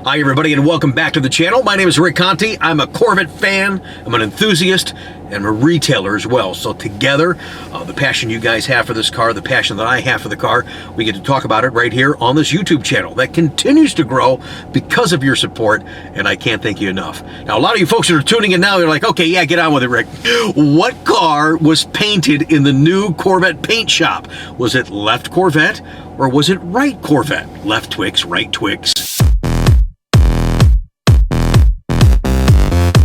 Hi everybody and welcome back to the channel. My name is Rick Conti. I'm a Corvette fan, I'm an enthusiast, and I'm a retailer as well. So together, the passion you guys have for this car, the passion that I have for the car, we get to talk about it right here on this YouTube channel that continues to grow because of your support, and I can't thank you enough. Now a lot of you folks that are tuning in now, they're like, okay, yeah, get on with it, Rick. What car was painted in the new Corvette Paint Shop? Was it left Corvette or was it right Corvette? Left Twix, right Twix.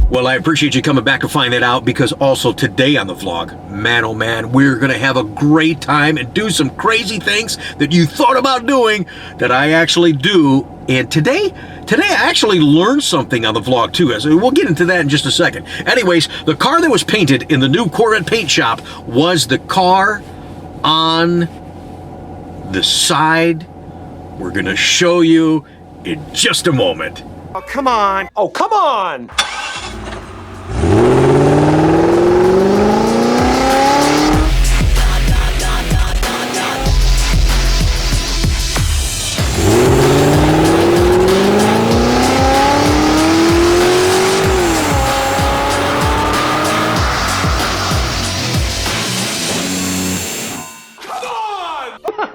Well, I appreciate you coming back to find that out, because also today on the vlog, man, oh man, we're going to have a great time and do some crazy things that you thought about doing that I actually do. And today I actually learned something on the vlog too. So we'll get into that in just a second. Anyways, the car that was painted in the new Corvette Paint Shop was the car on the side. We're going to show you in just a moment. Oh, come on. Oh, come on.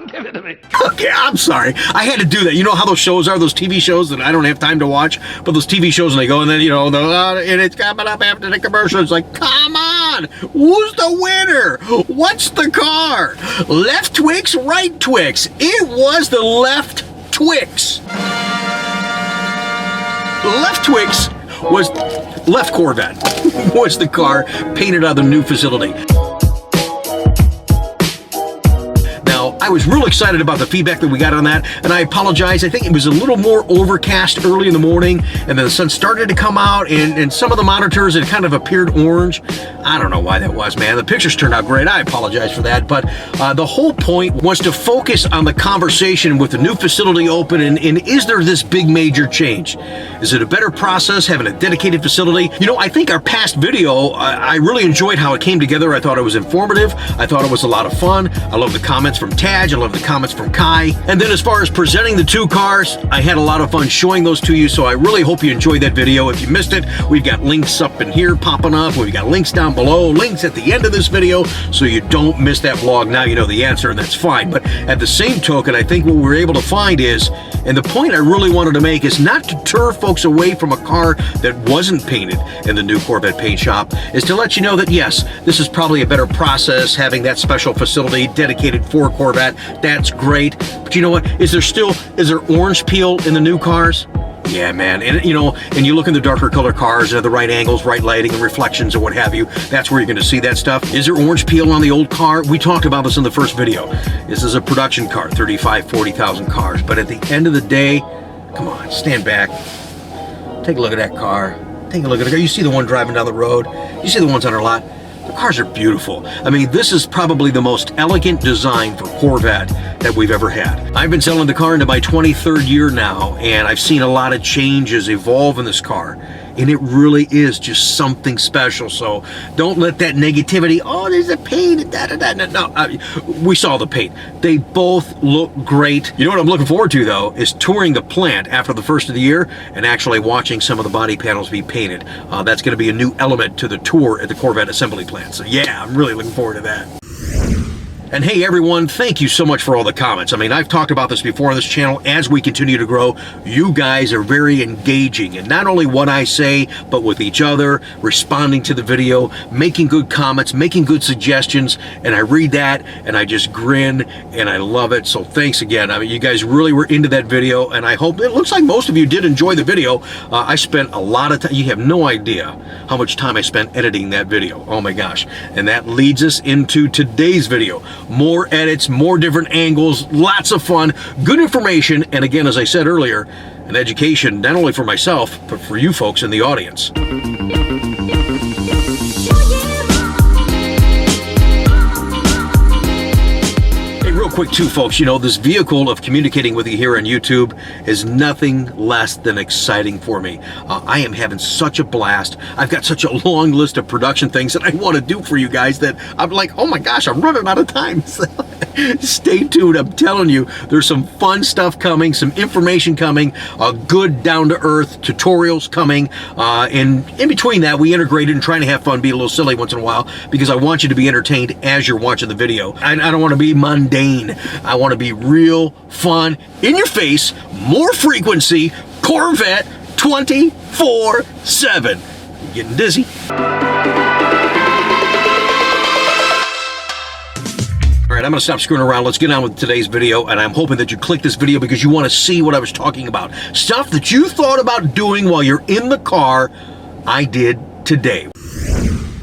Give it to me. Okay, I'm sorry. I had to do that. You know how those shows are, those TV shows that I don't have time to watch, but those TV shows, and they go, and then, you know, and it's coming up after the commercial. It's like, come on, who's the winner? What's the car? Left Twix, right Twix. It was the left Twix. Left Twix was, left Corvette was the car painted out of the new facility. I was real excited about the feedback that we got on that, and I apologize. I think it was a little more overcast early in the morning, and then the sun started to come out, and some of the monitors, it kind of appeared orange. I don't know why that was, man. The pictures turned out great. I apologize for that, but the whole point was to focus on the conversation with the new facility open, and is there this big major change? Is it a better process having a dedicated facility? You know, I think our past video, I really enjoyed how it came together. I thought it was informative. I thought it was a lot of fun. I love the comments from Tad. I love the comments from Kai. And then as far as presenting the two cars, I had a lot of fun showing those to you, so I really hope you enjoyed that video. If you missed it, we've got links up in here popping up. We've got links down below, links at the end of this video, so you don't miss that vlog. Now you know the answer, and that's fine. But at the same token, I think what we're able to find is, and the point I really wanted to make is not to deter folks away from a car that wasn't painted in the new Corvette Paint Shop, is to let you know that yes, this is probably a better process, having that special facility dedicated for Corvette. That's great, but you know what? Is there orange peel in the new cars? Yeah, man. And you know, and you look in the darker color cars, the right angles, right lighting, and reflections, and what have you. That's where you're going to see that stuff. Is there orange peel on the old car? We talked about this in the first video. This is a production car, 35, 40,000 cars. But at the end of the day, come on, stand back. Take a look at that car. Take a look at it. You see the one driving down the road. You see the ones on our lot. The cars are beautiful. I mean, this is probably the most elegant design for Corvette that we've ever had. I've been selling the car into my 23rd year now, and I've seen a lot of changes evolve in this car, and it really is just something special. So don't let that negativity, oh, there's a paint, no, we saw the paint. They both look great. You know what I'm looking forward to, though, is touring the plant after the first of the year and actually watching some of the body panels be painted. That's going to be a new element to the tour at the Corvette assembly plant. So yeah, I'm really looking forward to that. And hey everyone, thank you so much for all the comments. I mean, I've talked about this before on this channel. As we continue to grow, you guys are very engaging in not only what I say, but with each other, responding to the video, making good comments, making good suggestions, and I read that and I just grin and I love it. So thanks again. I mean, you guys really were into that video, and I hope, it looks like most of you did enjoy the video. I spent a lot of time. You have no idea how much time I spent editing that video. Oh my gosh. And that leads us into today's video. More edits, more different angles, lots of fun, good information, and again, as I said earlier, an education not only for myself, but for you folks in the audience. Real quick too, folks, you know, this vehicle of communicating with you here on YouTube is nothing less than exciting for me. I am having such a blast. I've got such a long list of production things that I want to do for you guys that I'm like, oh my gosh, I'm running out of time. Stay tuned. I'm telling you, there's some fun stuff coming, some information coming, good down-to-earth tutorials coming, and in between that, we integrated and trying to have fun, be a little silly once in a while, because I want you to be entertained as you're watching the video. I don't want to be mundane. I want to be real fun, in your face, more frequency, Corvette 24/7. Getting dizzy. All right, I'm gonna stop screwing around. Let's get on with today's video, and I'm hoping that you click this video because you want to see what I was talking about. Stuff that you thought about doing while you're in the car, I did today.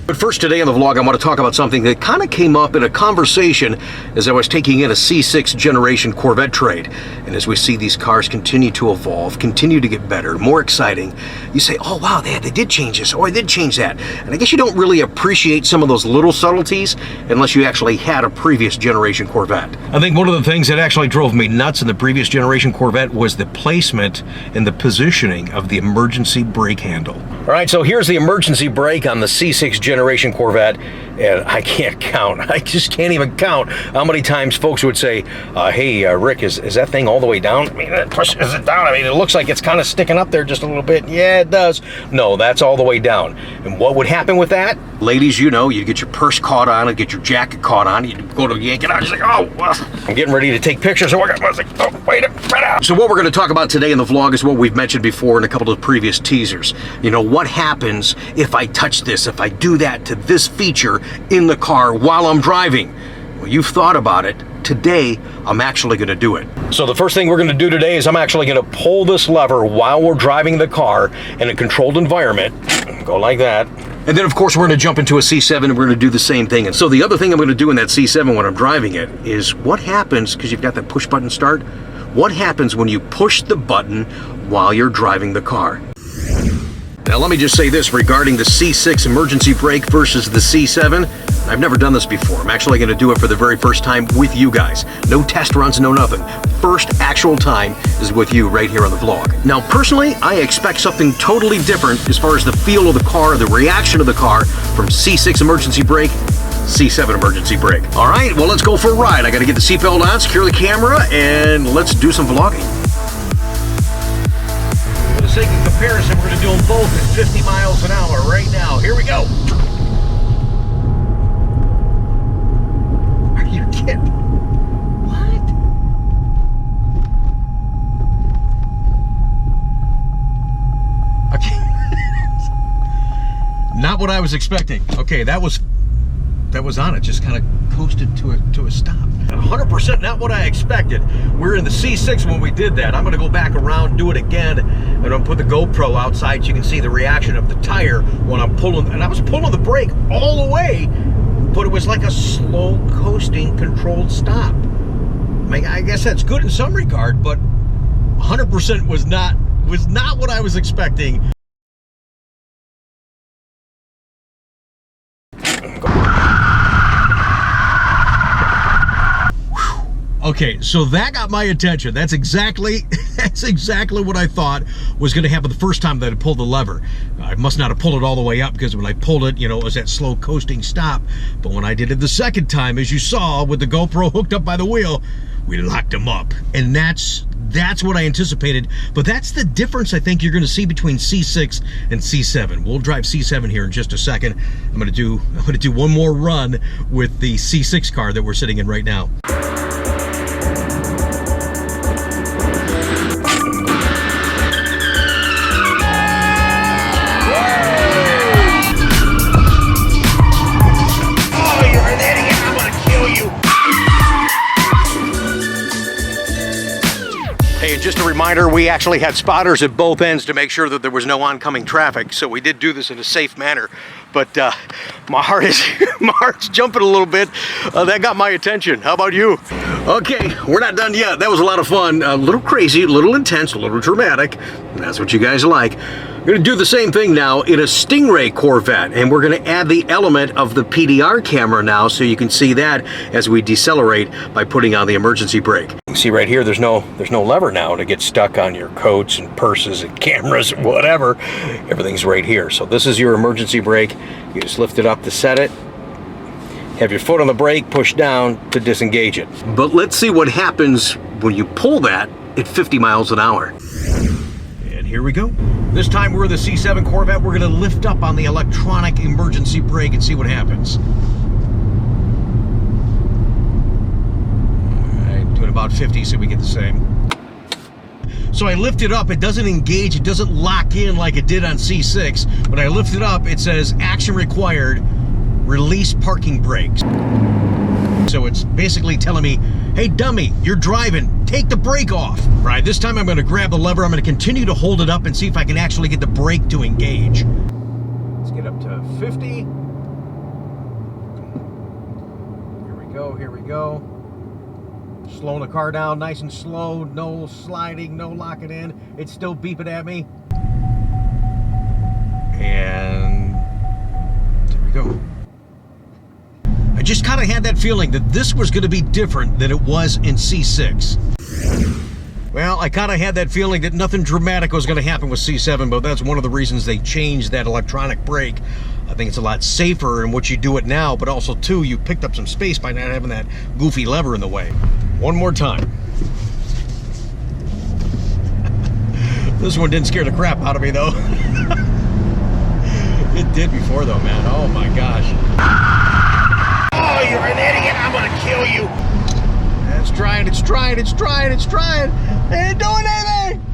But first, today on the vlog, I want to talk about something that kind of came up in a conversation as I was taking in a C6 generation Corvette trade. And as we see these cars continue to evolve, continue to get better, more exciting, you say, oh wow, they did change this, or they did change that. And I guess you don't really appreciate some of those little subtleties unless you actually had a previous generation Corvette. I think one of the things that actually drove me nuts in the previous generation Corvette was the placement and the positioning of the emergency brake handle. All right, so here's the emergency brake on the C6 generation Corvette, and I can't count. I just can't even count how many times folks would say, hey, Rick, is that thing all the way down? I mean, is it down? I mean, it looks like it's kind of sticking up there just a little bit. Yeah, it does. No, that's all the way down. And what would happen with that? Ladies, you know, you get your purse caught on, get your jacket caught on, you go to yank it out, you're like, oh, well, I'm getting ready to take pictures. So I was like, oh, wait a minute. So what we're going to talk about today in the vlog is what we've mentioned before in a couple of previous teasers. You know, what happens if I touch this, if I do that to this feature in the car while I'm driving? Well, you've thought about it. Today, I'm actually going to do it. So the first thing we're going to do today is I'm actually going to pull this lever while we're driving the car in a controlled environment. Go like that. And then, of course, we're going to jump into a C7 and we're going to do the same thing. And so the other thing I'm going to do in that C7 when I'm driving it is what happens, because you've got that push button start, what happens when you push the button while you're driving the car? Now, let me just say this regarding the C6 emergency brake versus the C7. I've never done this before. I'm actually going to do it for the very first time with you guys. No test runs, no nothing. First actual time is with you right here on the vlog. Now, personally, I expect something totally different as far as the feel of the car, the reaction of the car from C6 emergency brake, C7 emergency brake. All right, well, let's go for a ride. I got to get the seatbelt on, secure the camera, and let's do some vlogging. For the sake of comparison, we're going to do them both at 50 miles an hour right now. Here we go. Are you kidding? What? Okay. Not what I was expecting. Okay, that was on it. Just kind of coasted to a stop. 100% not what I expected. We're in the C6 when we did that. I'm going to go back around, do it again, and I'm put the GoPro outside so you can see the reaction of the tire when I'm pulling. And I was pulling the brake all the way, but it was like a slow coasting controlled stop. I mean, I guess that's good in some regard, but 100% was not what I was expecting. Okay, so that got my attention. That's exactly what I thought was going to happen the first time that I pulled the lever. I must not have pulled it all the way up because when I pulled it, you know, it was that slow coasting stop. But when I did it the second time, as you saw, with the GoPro hooked up by the wheel, we locked them up. And that's what I anticipated. But that's the difference I think you're going to see between C6 and C7. We'll drive C7 here in just a second. I'm going to do one more run with the C6 car that we're sitting in right now. And just a reminder, we actually had spotters at both ends to make sure that there was no oncoming traffic, so we did do this in a safe manner. But my heart's jumping a little bit. That got my attention. How about you? Okay, we're not done yet. That was a lot of fun. A little crazy, a little intense, a little dramatic. That's what you guys like. We're going to do the same thing now in a Stingray Corvette, and we're going to add the element of the PDR camera now so you can see that as we decelerate by putting on the emergency brake. You can see right here there's no lever now to get stuck on your coats and purses and cameras and whatever. Everything's right here. So this is your emergency brake. You just lift it up to set it. have your foot on the brake, push down to disengage it. But let's see what happens when you pull that at 50 miles an hour. And here we go. This time we're the C7 Corvette. We're going to lift up on the electronic emergency brake and see what happens. All right, doing about 50 so we get the same. So I lift it up, it doesn't engage, it doesn't lock in like it did on C6. When I lift it up, it says action required, release parking brakes. So it's basically telling me, hey dummy, you're driving, take the brake off. All right, this time I'm gonna grab the lever, I'm gonna continue to hold it up and see if I can actually get the brake to engage. Let's get up to 50. Here we go, here we go. Slowing the car down nice and slow, no sliding, no locking in. It's still beeping at me. And there we go. I just kind of had that feeling that this was going to be different than it was in C6. Well, I kind of had that feeling that nothing dramatic was going to happen with C7, but that's one of the reasons they changed that electronic brake. I think it's a lot safer in what you do it now, but also, too, you picked up some space by not having that goofy lever in the way. One more time. This one didn't scare the crap out of me, though. It did before, though, man. Oh, my gosh. Oh, you're an idiot. I'm going to kill you. It's trying, it's trying, it's trying, it's trying. It ain't doing anything.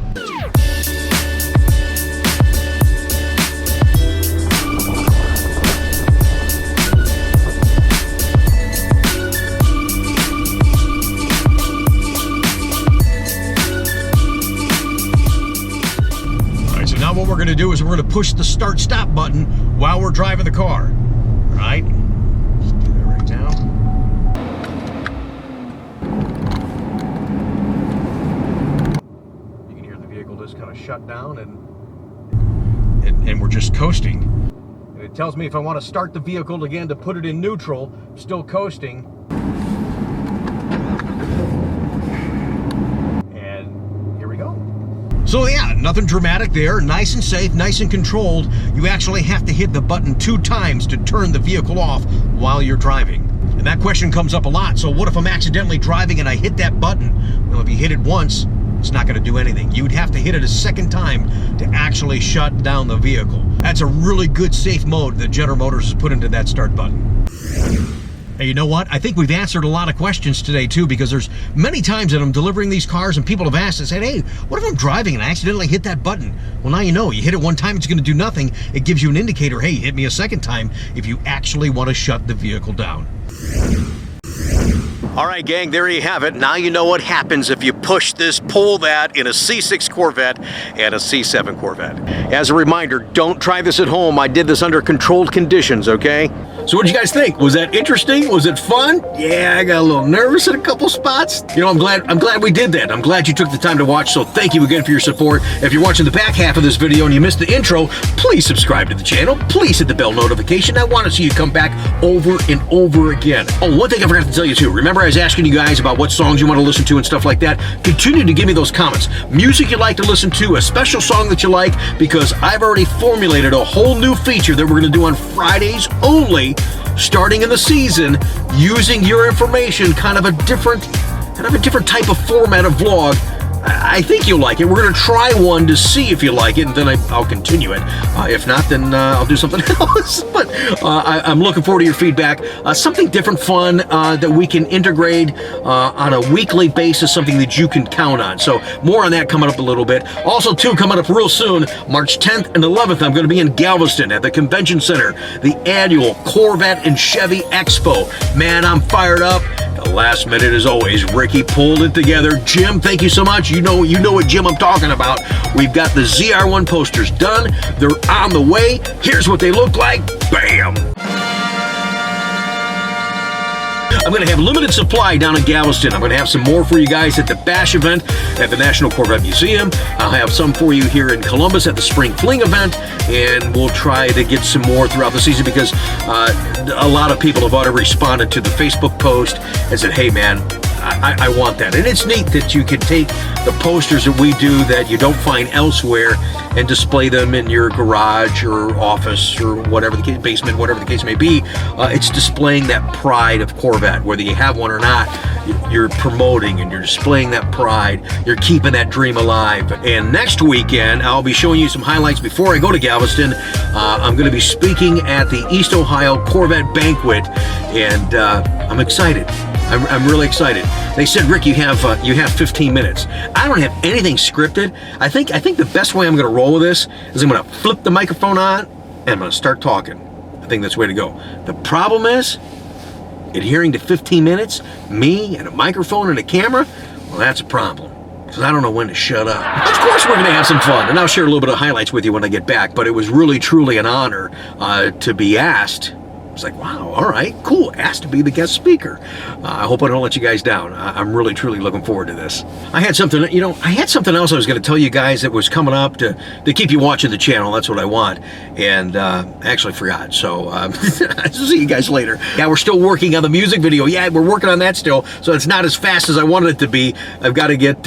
What we're going to do is we're going to push the start-stop button while we're driving the car. All right? Let's do that right now. You can hear the vehicle just kind of shut down and we're just coasting. And it tells me if I want to start the vehicle again to put it in neutral, still coasting. So yeah, nothing dramatic there, nice and safe, nice and controlled. You actually have to hit the button 2 times to turn the vehicle off while you're driving. And that question comes up a lot. So what if I'm accidentally driving and I hit that button? Well, if you hit it once, it's not going to do anything. You'd have to hit it a second time to actually shut down the vehicle. That's a really good safe mode that General Motors has put into that start button. Hey, you know what? I think we've answered a lot of questions today, too, because there's many times that I'm delivering these cars and people have asked and said, hey, what if I'm driving and I accidentally hit that button? Well, now you know. You hit it one time, it's going to do nothing. It gives you an indicator, hey, hit me a second time if you actually want to shut the vehicle down. All right, gang, there you have it. Now you know what happens if you push this, pull that in a C6 Corvette and a C7 Corvette. As a reminder, don't try this at home. I did this under controlled conditions, okay? So what did you guys think? Was that interesting? Was it fun? Yeah, I got a little nervous in a couple spots. You know, I'm glad we did that. I'm glad you took the time to watch, so thank you again for your support. If you're watching the back half of this video and you missed the intro, please subscribe to the channel. Please hit the bell notification. I want to see you come back over and over again. Oh, one thing I forgot to tell you too. Remember I was asking you guys about what songs you want to listen to and stuff like that? Continue to give me those comments. Music you like to listen to, a special song that you like, because I've already formulated a whole new feature that we're going to do on Fridays only, starting in the season, using your information, kind of a different type of format of vlog. I think you'll like it. We're going to try one to see if you like it, and then I'll continue it. If not, then I'll do something else. But I'm looking forward to your feedback. Something different, fun, that we can integrate on a weekly basis, something that you can count on. So more on that coming up a little bit. Also, too, coming up real soon, March 10th and 11th, I'm going to be in Galveston at the Convention Center, the annual Corvette and Chevy Expo. Man, I'm fired up. The last minute, as always, Ricky pulled it together. Jim, thank you so much. You know what Jim I'm talking about. We've got the ZR1 posters done. They're on the way. Here's what they look like. Bam! I'm going to have limited supply down in Galveston. I'm going to have some more for you guys at the Bash event at the National Corvette Museum. I'll have some for you here in Columbus at the Spring Fling event, and we'll try to get some more throughout the season because a lot of people have already responded to the Facebook post and said, hey man, I want that. And it's neat that you can take the posters that we do that you don't find elsewhere and display them in your garage or office or whatever the case, basement, whatever the case may be. It's displaying that pride of Corvette, whether you have one or not. You're promoting and you're displaying that pride. You're keeping that dream alive. And next weekend, I'll be showing you some highlights before I go to Galveston. I'm going to be speaking at the East Ohio Corvette Banquet, and I'm excited. I'm really excited. They said, Rick, you have 15 minutes. I don't have anything scripted. I think the best way I'm going to roll with this is I'm going to flip the microphone on and I'm going to start talking. I think that's the way to go. The problem is adhering to 15 minutes, me and a microphone and a camera. Well, that's a problem, because I don't know when to shut up. Of course, we're going to have some fun, and I'll share a little bit of highlights with you when I get back. But it was really, truly an honor to be asked. It's like, wow, all right, cool, asked to be the guest speaker. I hope I don't let you guys down. I'm really, truly looking forward to this. I had something else I was going to tell you guys that was coming up to keep you watching the channel. That's what I want. And I actually forgot. So I'll see you guys later. Yeah, we're still working on the music video. Yeah, we're working on that still. So it's not as fast as I wanted it to be. I've got to get...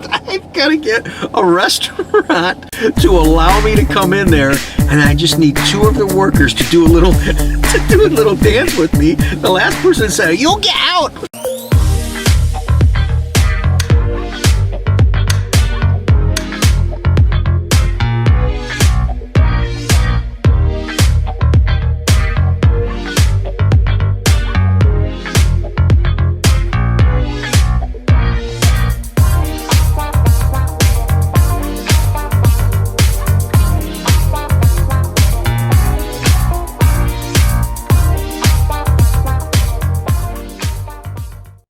I've got to get a restaurant to allow me to come in there, and I just need 2 of the workers to do a little dance with me. The last person said, "You'll get out."